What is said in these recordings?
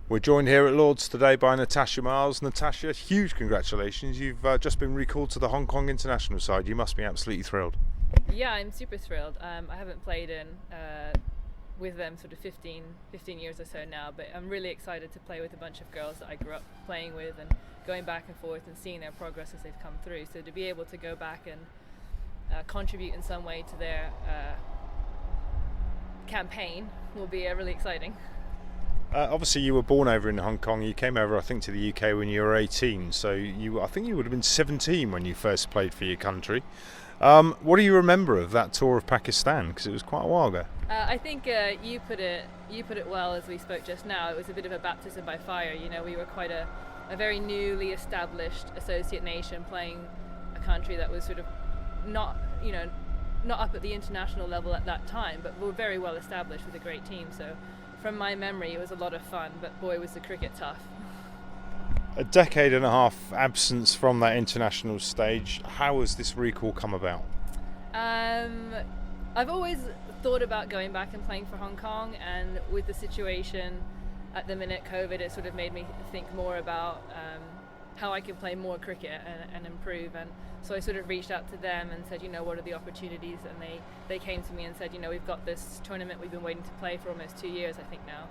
We're joined here at Lord's today by Natasha Miles. Natasha, huge congratulations. You've just been recalled to the Hong Kong international side. You must be absolutely thrilled. Yeah, I'm super thrilled. I haven't played with them sort of 15 years or so now, but I'm really excited to play with a bunch of girls that I grew up playing with and going back and forth and seeing their progress as they've come through. So to be able to go back and contribute in some way to their campaign will be really exciting. Obviously, you were born over in Hong Kong. You came over, I think, to the UK when you were 18. So I think you would have been 17 when you first played for your country. What do you remember of that tour of Pakistan? Because it was quite a while ago. I think you put it well as we spoke just now. It was a bit of a baptism by fire. You know, we were quite a very newly established associate nation playing a country that was sort of not up at the international level at that time, but we're very well established with a great team. So from my memory, it was a lot of fun, but boy, was the cricket tough. A decade and a half absence from that international stage. How has this recall come about? I've always thought about going back and playing for Hong Kong, and with the situation at the minute, COVID, it sort of made me think more about how I could play more cricket and improve. And so I sort of reached out to them and said, what are the opportunities? And they came to me and said, we've got this tournament we've been waiting to play for almost 2 years, I think now.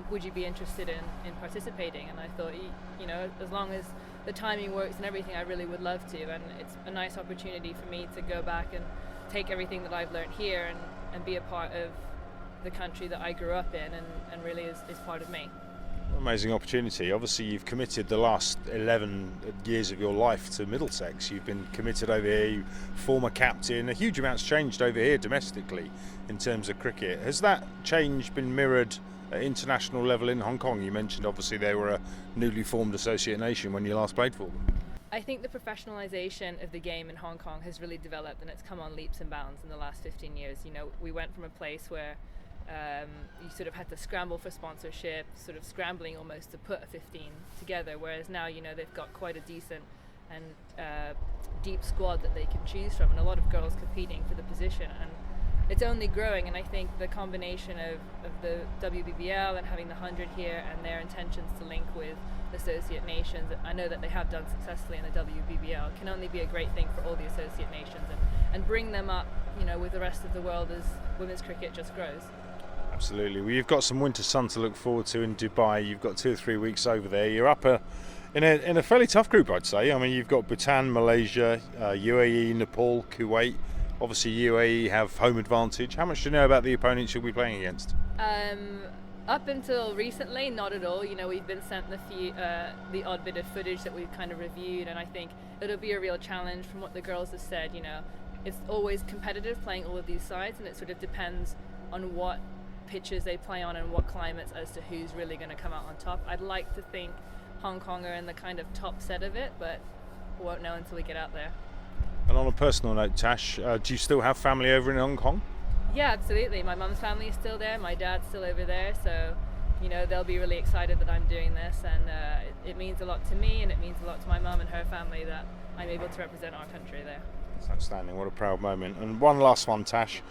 Would you be interested in participating? And I thought, as long as the timing works and everything, I really would love to. And it's a nice opportunity for me to go back and take everything that I've learned here and be a part of the country that I grew up in and really is part of me. Amazing opportunity. Obviously, you've committed the last 11 years of your life to Middlesex. You've been committed over here, you former captain. A huge amount's changed over here domestically in terms of cricket. Has that change been mirrored at international level in Hong Kong? You mentioned obviously they were a newly formed associate nation when you last played for them. I think the professionalisation of the game in Hong Kong has really developed, and it's come on leaps and bounds in the last 15 years. We went from a place where you sort of had to scramble for sponsorship, sort of scrambling almost to put a 15 together, whereas now they've got quite a decent and deep squad that they can choose from, and a lot of girls competing for the position, and it's only growing. And I think the combination of the WBBL and having the 100 here and their intentions to link with associate nations, I know that they have done successfully in the WBBL, can only be a great thing for all the associate nations and bring them up with the rest of the world as women's cricket just grows. Absolutely. Well, you've got some winter sun to look forward to in Dubai. You've got 2 or 3 weeks over there. You're up in a fairly tough group, I'd say. I mean, you've got Bhutan, Malaysia, UAE, Nepal, Kuwait. Obviously, UAE have home advantage. How much do you know about the opponents you'll be playing against? Up until recently, not at all. We've been sent the odd bit of footage that we've kind of reviewed, and I think it'll be a real challenge. From what the girls have said, it's always competitive playing all of these sides, and it sort of depends on what pitches they play on and what climates as to who's really going to come out on top. I'd like to think Hong Kong are in the kind of top set of it, but we won't know until we get out there. And on a personal note, Tash, do you still have family over in Hong Kong? Yeah, absolutely. My mum's family is still there, my dad's still over there, so they'll be really excited that I'm doing this, and it means a lot to me, and it means a lot to my mum and her family that I'm able to represent our country there. That's outstanding. What a proud moment. And one last one, Tash.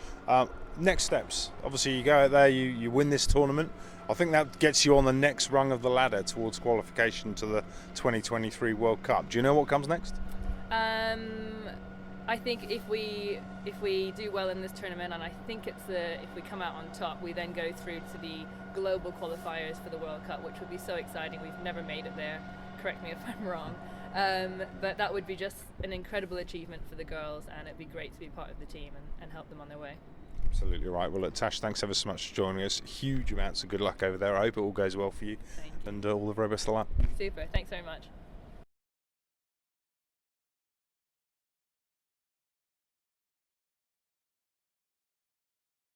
Next steps. Obviously, you go out there, you win this tournament. I think that gets you on the next rung of the ladder towards qualification to the 2023 World Cup. Do you know what comes next? I think if we do well in this tournament, and I think if we come out on top, we then go through to the global qualifiers for the World Cup, which would be so exciting. We've never made it there. Correct me if I'm wrong. But that would be just an incredible achievement for the girls, and it'd be great to be part of the team and help them on their way. Absolutely right. Well, look, Tash, thanks ever so much for joining us. Huge amounts of good luck over there. I hope it all goes well for you. Thank you. And all the very best of luck. Super. Thanks very much.